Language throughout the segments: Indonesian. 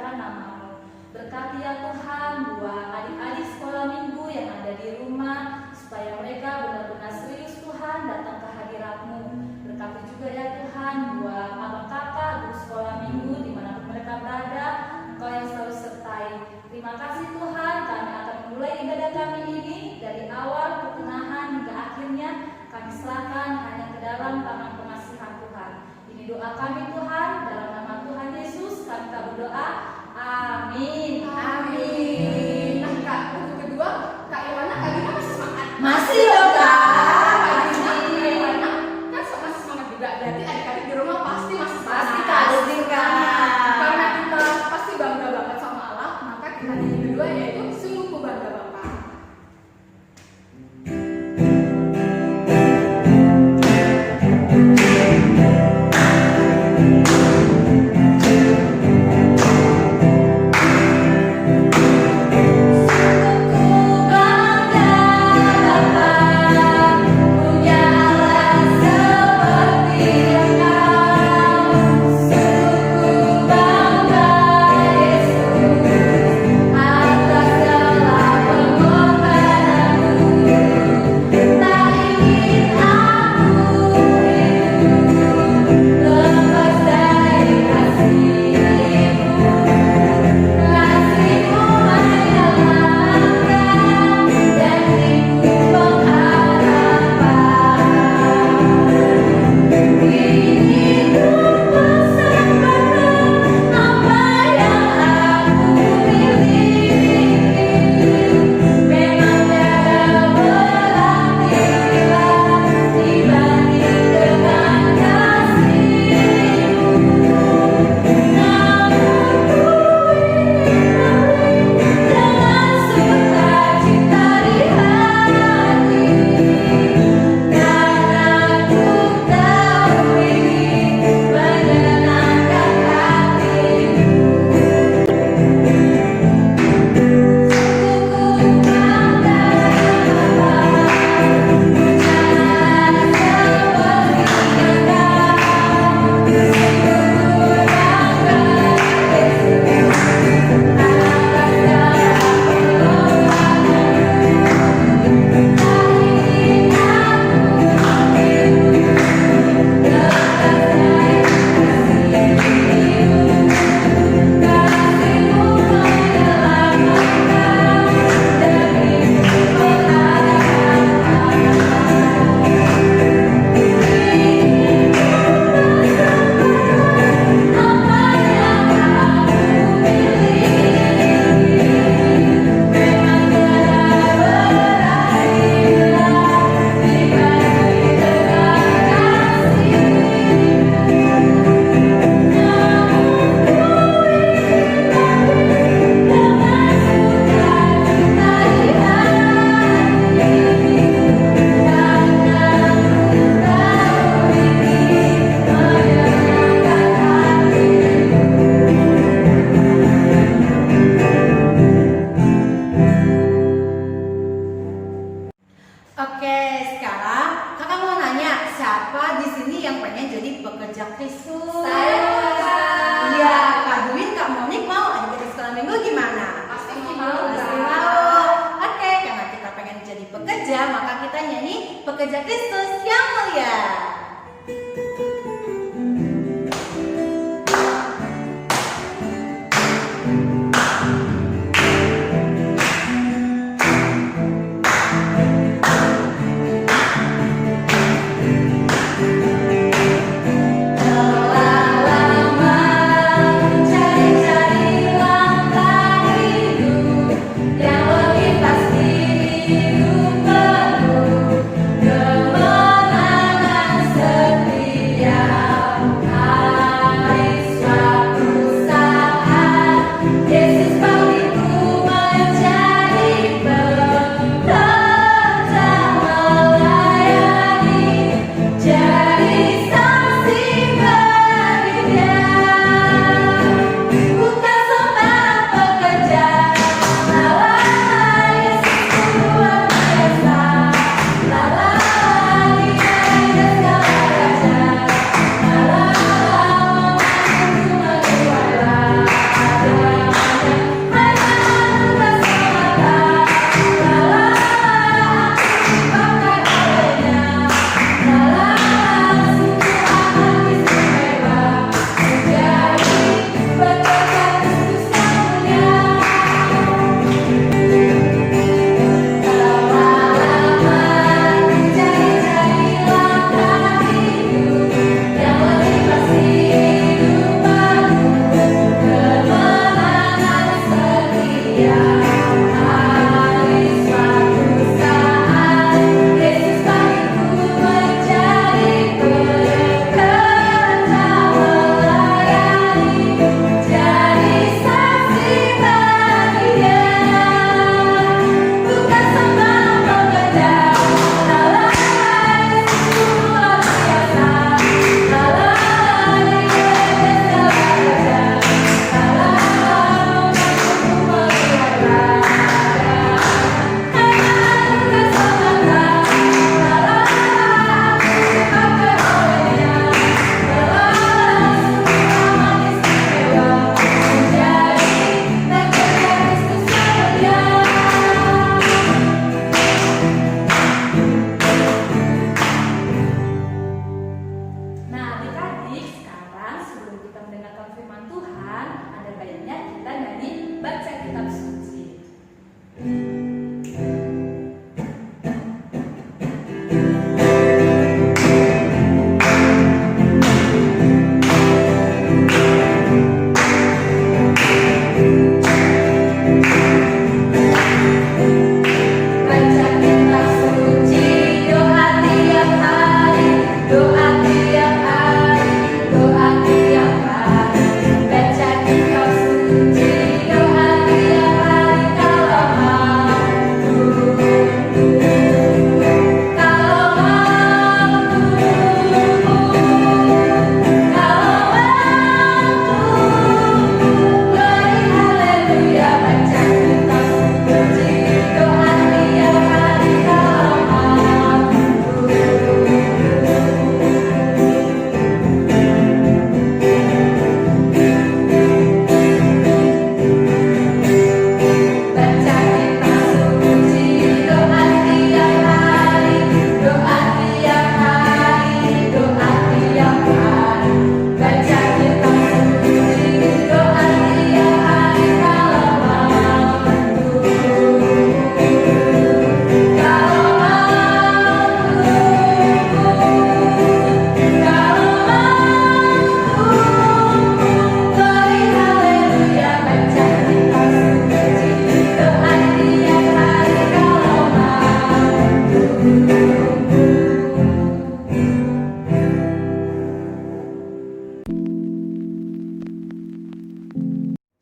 memuliakan nama-Mu. Berkati ya Tuhan buat adik-adik sekolah minggu yang ada di rumah, supaya mereka benar-benar serius Tuhan datang ke hadirat-Mu. Berkati juga ya Tuhan buat abang kakak guru sekolah minggu dimanapun mereka berada, Engkau yang selalu sertai. Terima kasih Tuhan, kami akan memulai ibadah kami ini dari awal, pertengahan hingga akhirnya. Kami serahkan hanya ke dalam tangan pengasihan Tuhan. Ini doa kami Tuhan, dalam nama Tuhan Yesus kami berdoa. Amin. Amin. Nah Kak, untuk kedua, Kak Iwana, Kak Dina masih semangat? Masih loh Kak. Kak Dina, Kak Iwana kan masih semangat juga. Berarti adik-adik di rumah pasti masih semangat. Pasti Kak. Karena kita pasti bangga banget sama Allah, maka kita nyanyi kedua yaitu Sungguh Ku Bangga Bapa. Pekerja Kristus yang mulia. Yang lebih pasti hidup penuh firman Tuhan, ada baiknya kita nyanyi baca kitab suci.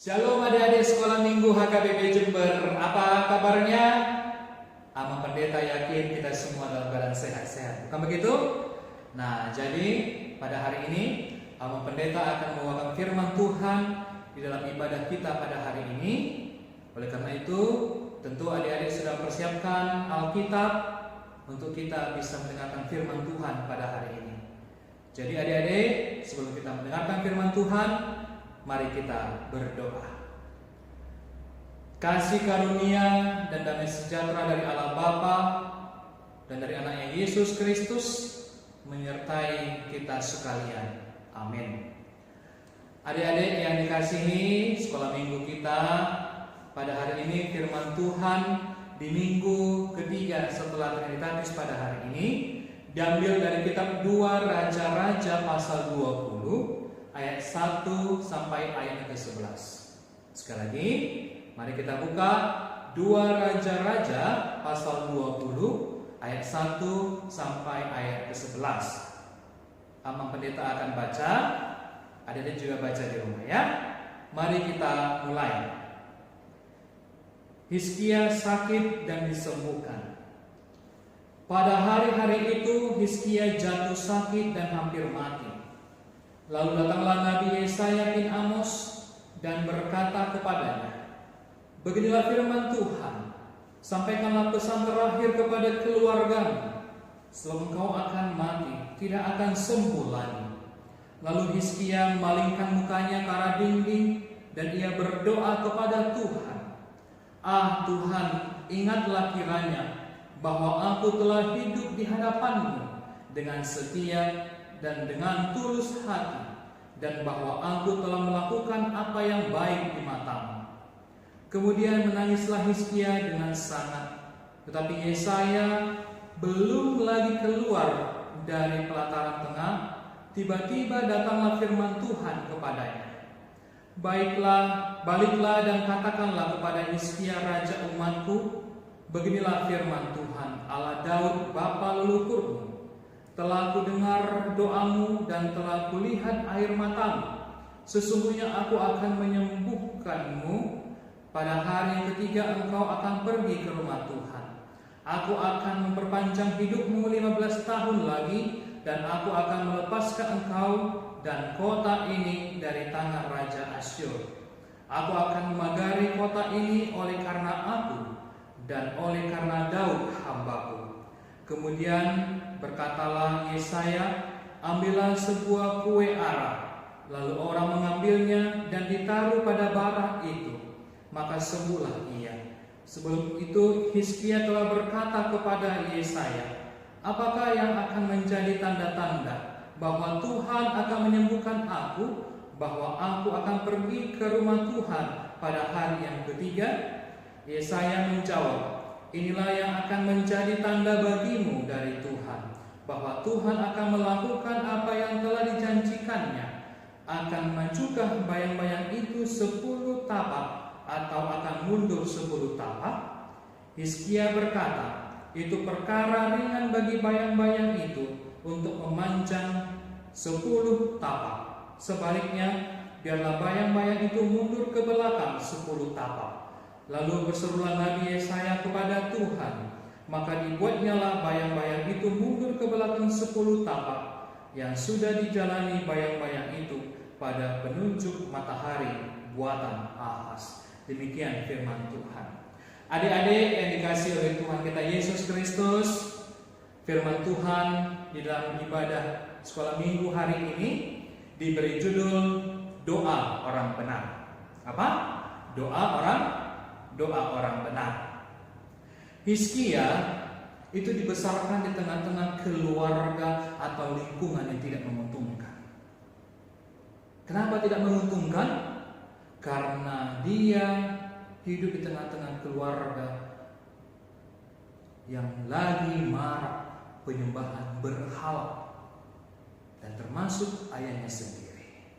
Shalom adik-adik sekolah minggu HKBP Jember, apa kabarnya? Ama Pendeta yakin kita semua dalam keadaan sehat-sehat, bukan begitu? Nah, jadi pada hari ini Ama Pendeta akan membawakan firman Tuhan di dalam ibadah kita pada hari ini. Oleh karena itu, tentu adik-adik sudah mempersiapkan Alkitab untuk kita bisa mendengarkan firman Tuhan pada hari ini. Jadi adik-adik, sebelum kita mendengarkan firman Tuhan, mari kita berdoa. Kasih karunia dan damai sejahtera dari Allah Bapa dan dari anaknya Yesus Kristus menyertai kita sekalian. Amin. Adik-adik yang dikasihi sekolah minggu kita, pada hari ini firman Tuhan di minggu ketiga setelah Trinitatis pada hari ini diambil dari kitab 2 Raja-Raja pasal 20 ayat 1 sampai ayat ke-11. Sekali lagi, mari kita buka 2 Raja-Raja pasal 20 ayat 1 sampai ayat ke-11. Amang Pendeta akan baca, adik-adik juga baca di rumah ya. Mari kita mulai. Hizkia sakit dan disembuhkan. Pada hari-hari itu Hizkia jatuh sakit dan hampir mati. Lalu datanglah Nabi Yesaya bin Amos dan berkata kepadanya, beginilah firman Tuhan, sampaikanlah pesan terakhir kepada keluargamu, sebab engkau akan mati, tidak akan sembuh lagi. Lalu Hizkia memalingkan mukanya ke arah dinding dan ia berdoa kepada Tuhan, ah Tuhan, ingatlah kiranya bahwa aku telah hidup di hadapan-Mu dengan setia dan dengan tulus hati, dan bahwa aku telah melakukan apa yang baik di mata-Mu. Kemudian menangislah Hizkia dengan sangat, tetapi Yesaya belum lagi keluar dari pelataran tengah, tiba-tiba datanglah firman Tuhan kepadanya. Baliklah dan katakanlah kepada Hizkia raja umatku, beginilah firman Tuhan Allah Daud bapa leluhurmu. Telah ku dengar doamu dan telah kulihat air matamu. Sesungguhnya aku akan menyembuhkanmu. Pada hari yang ketiga engkau akan pergi ke rumah Tuhan. Aku akan memperpanjang hidupmu 15 tahun lagi, dan aku akan melepaskan engkau dan kota ini dari tangan Raja Asyur. Aku akan memagari kota ini oleh karena aku dan oleh karena Daud hambaku. Kemudian berkatalah Yesaya, ambillah sebuah kue ara. Lalu orang mengambilnya dan ditaruh pada bara itu, maka sembuhlah ia. Sebelum itu Hizkia telah berkata kepada Yesaya, apakah yang akan menjadi tanda-tanda bahwa Tuhan akan menyembuhkan aku bahwa aku akan pergi ke rumah Tuhan pada hari yang ketiga? Yesaya menjawab, inilah yang akan menjadi tanda bagimu dari Tuhan, bahwa Tuhan akan melakukan apa yang telah dijanjikannya. Akan majukah bayang-bayang itu 10 tapak atau akan mundur 10 tapak? Hizkia berkata, itu perkara ringan bagi bayang-bayang itu untuk memanjang 10 tapak. Sebaliknya, biarlah bayang-bayang itu mundur ke belakang 10 tapak. Lalu berserulah Nabi Yesaya kepada Tuhan, maka dibuatnyalah bayang-bayang itu mundur ke belakang 10 tapak, yang sudah dijalani bayang-bayang itu pada penunjuk matahari buatan Ahaz. Demikian firman Tuhan. Adik-adik yang dikasihi oleh Tuhan kita Yesus Kristus, firman Tuhan di dalam ibadah sekolah minggu hari ini diberi judul doa orang benar. Apa? Doa orang benar. Hizkia itu dibesarkan di tengah-tengah keluarga atau lingkungan yang tidak menguntungkan. Kenapa tidak menguntungkan? Karena dia hidup di tengah-tengah keluarga yang lagi marak penyembahan berhala, dan termasuk ayahnya sendiri.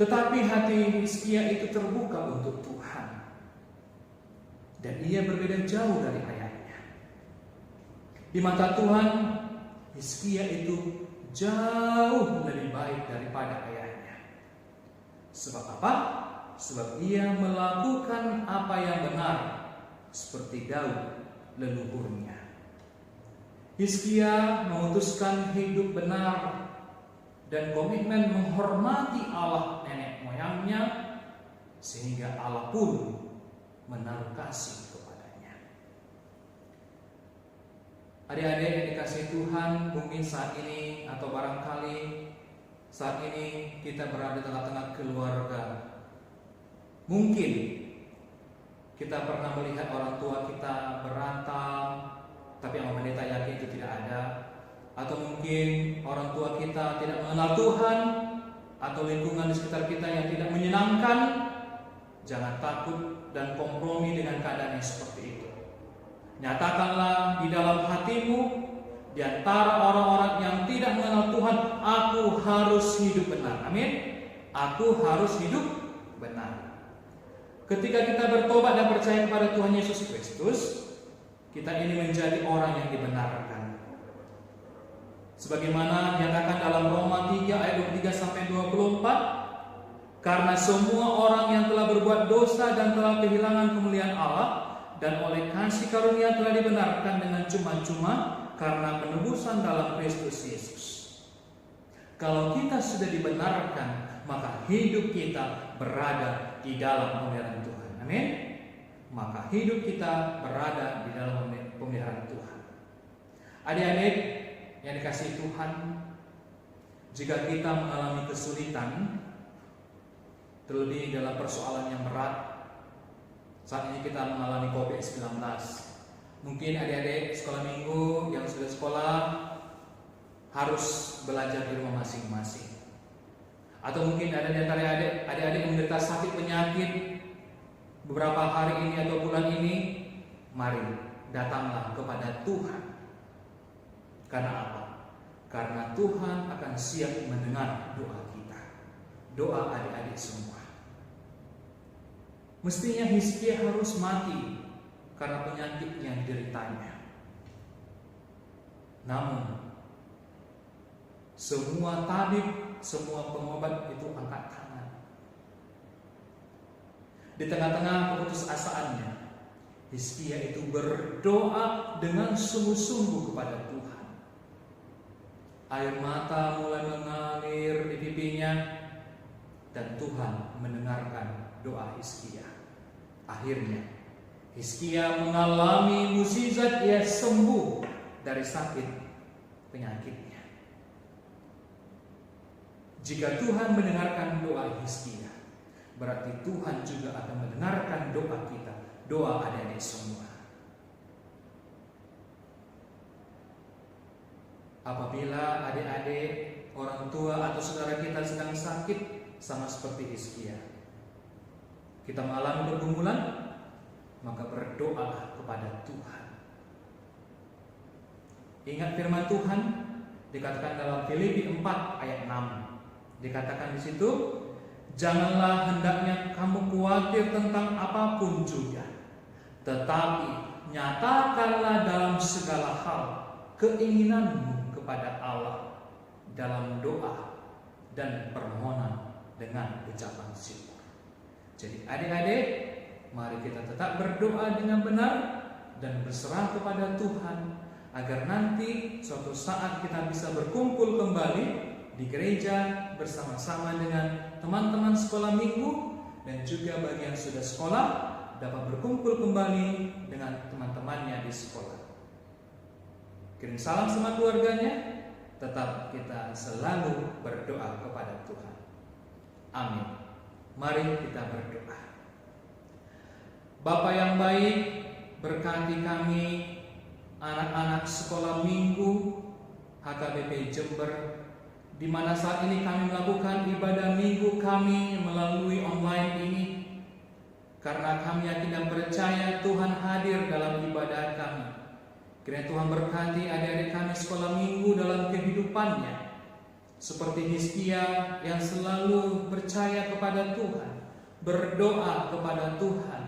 Tetapi hati Hizkia itu terbuka untuk Tuhan, dan ia berbeda jauh dari ayahnya. Di mata Tuhan, Hizkia itu jauh lebih baik daripada ayahnya. Sebab apa? Sebab ia melakukan apa yang benar, seperti Daud leluhurnya. Hizkia memutuskan hidup benar dan komitmen menghormati Allah nenek moyangnya, sehingga Allah pun menaruh kasih kepadanya. Adik-adik yang dikasihi Tuhan, mungkin saat ini atau barangkali saat ini kita berada di tengah-tengah keluarga. Mungkin kita pernah melihat orang tua kita berantem, tapi yang pendeta yakin itu tidak ada. Atau mungkin orang tua kita tidak mengenal Tuhan, atau lingkungan di sekitar kita yang tidak menyenangkan. Jangan takut dan kompromi dengan keadaan yang seperti itu. Nyatakanlah di dalam hatimu, di antara orang-orang yang tidak mengenal Tuhan, aku harus hidup benar. Amin. Aku harus hidup benar. Ketika kita bertobat dan percaya kepada Tuhan Yesus Kristus, kita ini menjadi orang yang dibenarkan. Sebagaimana dinyatakan dalam Roma 3 ayat 23-24, karena semua orang yang telah berbuat dosa dan telah kehilangan kemuliaan Allah, dan oleh kasih karunia telah dibenarkan dengan cuma-cuma karena penebusan dalam Kristus Yesus. Kalau kita sudah dibenarkan, maka hidup kita berada di dalam pemeliharaan Tuhan. Amin. Maka hidup kita berada di dalam pemeliharaan Tuhan. Adik-adik yang dikasihi Tuhan, jika kita mengalami kesulitan, terlebih dalam persoalan yang berat, saat ini kita mengalami COVID-19. Mungkin adik-adik sekolah minggu yang sudah sekolah harus belajar di rumah masing-masing. Atau mungkin ada di antara adik-adik yang menderita sakit penyakit beberapa hari ini atau bulan ini, mari datanglah kepada Tuhan. Karena apa? Karena Tuhan akan siap mendengar doa kita, doa adik-adik semua. Mestinya Hizkia harus mati karena penyakit yang dideritanya. Namun semua tabib, semua pengobat itu angkat tangan. Di tengah-tengah keputusasaannya, Hizkia itu berdoa dengan sungguh-sungguh kepada Tuhan. Air mata mulai mengalir di pipinya, dan Tuhan mendengarkan doa Hizkia. Akhirnya Hizkia mengalami mukjizat, ia sembuh dari sakit penyakitnya. Jika Tuhan mendengarkan doa Hizkia, berarti Tuhan juga akan mendengarkan doa kita, doa adik-adik semua. Apabila adik-adik orang tua atau saudara kita sedang sakit, sama seperti Hizkia. Kita mengalami pergumulan, maka berdoalah kepada Tuhan. Ingat firman Tuhan dikatakan dalam Filipi 4 ayat 6. Dikatakan di situ, janganlah hendaknya kamu khawatir tentang apapun juga, tetapi nyatakanlah dalam segala hal keinginanmu kepada Allah dalam doa dan permohonan dengan ucapan syukur. Jadi adik-adik, mari kita tetap berdoa dengan benar dan berserah kepada Tuhan, agar nanti suatu saat kita bisa berkumpul kembali di gereja bersama-sama dengan teman-teman sekolah minggu, dan juga bagi yang sudah sekolah dapat berkumpul kembali dengan teman-temannya di sekolah. Kirim salam sama keluarganya. Tetap kita selalu berdoa kepada Tuhan. Amin. Mari kita berdoa. Bapa yang baik, berkati kami anak-anak sekolah minggu HKBP Jember, di mana saat ini kami melakukan ibadah minggu kami melalui online ini. Karena kami yakin dan percaya Tuhan hadir dalam ibadah kami. Kiranya Tuhan berkati adik-adik kami sekolah minggu dalam kehidupannya, seperti Hizkia yang selalu percaya kepada Tuhan, berdoa kepada Tuhan,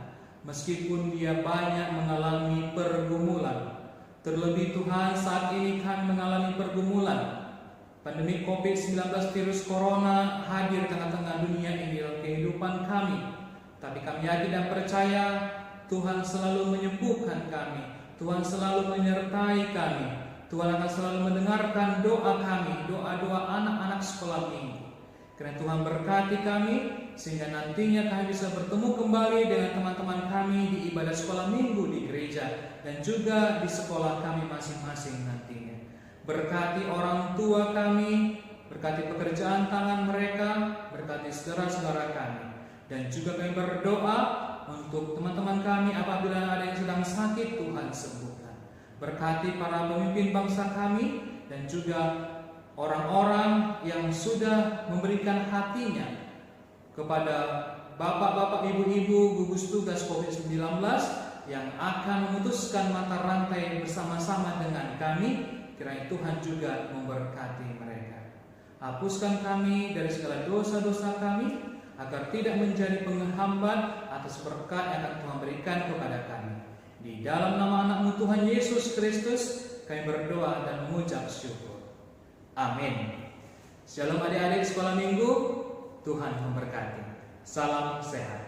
meskipun dia banyak mengalami pergumulan. Terlebih Tuhan, saat ini kami mengalami pergumulan. Pandemi COVID-19 virus Corona hadir tengah-tengah dunia ini dalam kehidupan kami. Tapi kami yakin dan percaya Tuhan selalu menyembuhkan kami. Tuhan selalu menyertai kami. Tuhan akan selalu mendengarkan doa kami, doa-doa anak-anak sekolah minggu. Karena Tuhan berkati kami, sehingga nantinya kami bisa bertemu kembali dengan teman-teman kami di ibadah sekolah minggu di gereja, dan juga di sekolah kami masing-masing nantinya. Berkati orang tua kami, berkati pekerjaan tangan mereka, berkati saudara-saudara kami. Dan juga kami berdoa untuk teman-teman kami apabila ada yang sedang sakit, Tuhan sembuhkan. Berkati para pemimpin bangsa kami dan juga orang-orang yang sudah memberikan hatinya kepada bapak-bapak, ibu-ibu gugus tugas COVID-19 yang akan memutuskan mata rantai bersama-sama dengan kami. Kiranya Tuhan juga memberkati mereka. Hapuskan kami dari segala dosa-dosa kami, agar tidak menjadi penghambat atas berkat yang akan Tuhan berikan kepada kami. Di dalam nama anak-Mu Tuhan Yesus Kristus, kami berdoa dan mengucap syukur. Amin. Shalom adik-adik sekolah minggu, Tuhan memberkati. Salam sehat.